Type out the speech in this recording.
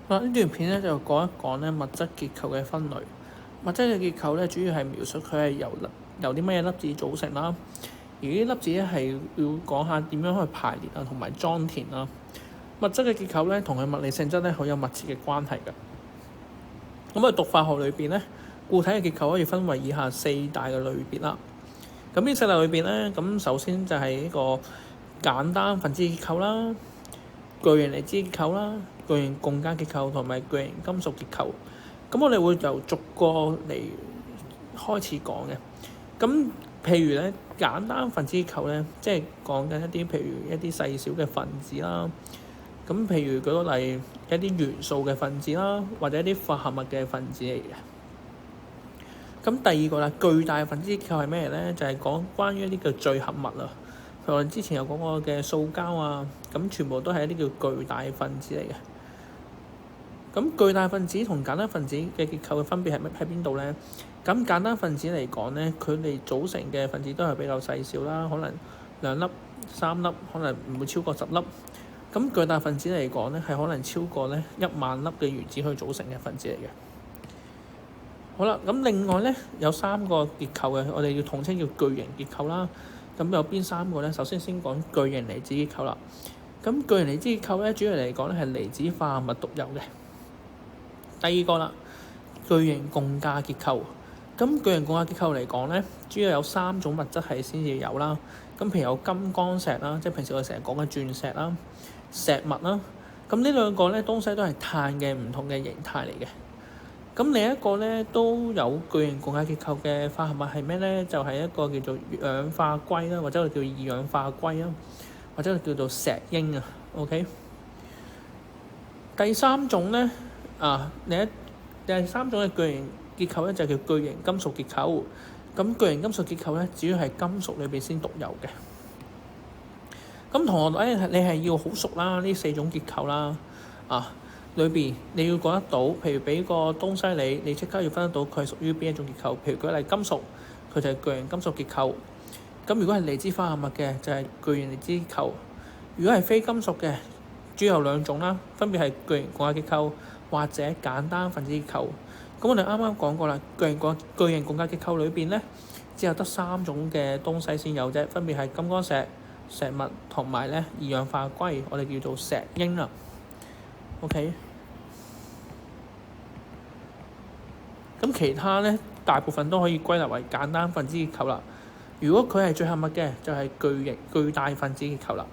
好啦，呢段片咧就講一講咧物質結構嘅分類。物質嘅結構咧主要係描述佢係由啲乜嘢粒子組成啦，而呢啲粒子咧係要講下點樣去排列啊同埋裝填啦。物質嘅結構咧同佢物理性質咧好有密切嘅關係㗎。咁喺讀化學裏邊咧，固體嘅結構可以分為以下四大嘅類別啦。咁呢四大裏邊咧，咁首先就係呢個簡單分子結構啦、巨型離子結構啦、巨型共價結構同埋巨型金屬結構。咁我哋會由逐個嚟開始講嘅。咁譬如咧，簡單分子結構咧，即係講緊一啲譬如一啲細小嘅分子啦。咁譬如舉個例，一啲元素嘅分子啦，或者一啲化合物嘅分子嚟嘅。咁第二個啦，巨大分子結構係咩咧？就係講關於一啲叫聚合物啊。譬如我哋之前有講過嘅塑膠啊，咁全部都係一啲叫巨大分子嚟嘅。咁巨大分子同簡單分子嘅結構嘅分別係喺邊度咧？咁簡單分子嚟講咧，佢哋組成嘅分子都係比較細小啦，可能2粒、3粒，可能唔會超過10粒。咁巨大分子嚟講咧，係可能超過咧10000粒嘅原子去組成嘅分子嚟嘅。好啦，咁另外咧有3個結構嘅，我哋要統稱叫巨型結構啦。咁有邊3個咧？首先講巨型離子結構啦。咁巨型離子結構咧，主要嚟講咧係離子化合物獨有嘅。第二個啦，巨型共價結構。咁巨型共價結構嚟講咧，主要有3種物質係先至有啦。咁譬如有金剛石啦，即係平時我哋成日講嘅鑽石啦、石墨啦。咁呢兩個咧東西都係碳嘅唔同嘅形態嚟嘅。咁另一個咧都有巨型共價結構嘅化合物係咩咧？就係一個叫做氧化硅啦，或者我哋叫二氧化硅啦，或者叫做石英啊。OK。第三種咧第三種嘅巨型結構咧就叫巨型金屬結構。咁巨型金屬結構咧主要係金屬裏邊先獨有嘅。咁同學你係要好熟啦呢4種結構啦。裏邊你要講得到，譬如俾個東西你即刻要分得到佢係屬於邊一種結構。譬如舉例金屬，佢就係巨型金屬結構。咁如果係離子化合物嘅，就係巨型離子結構。如果係非金屬嘅，主要有2種啦，分別係巨型共價結構或者簡單分子結構。咁我哋啱啱講過啦，巨型共價結構裏邊咧，只有得3種嘅東西先有啫，分別係金剛石、石墨同埋咧二氧化硅，我哋叫做石英啦。OK。咁其他咧大部分都可以歸納為簡單分子結構啦。如果佢係聚合物嘅，就係巨大分子結構啦。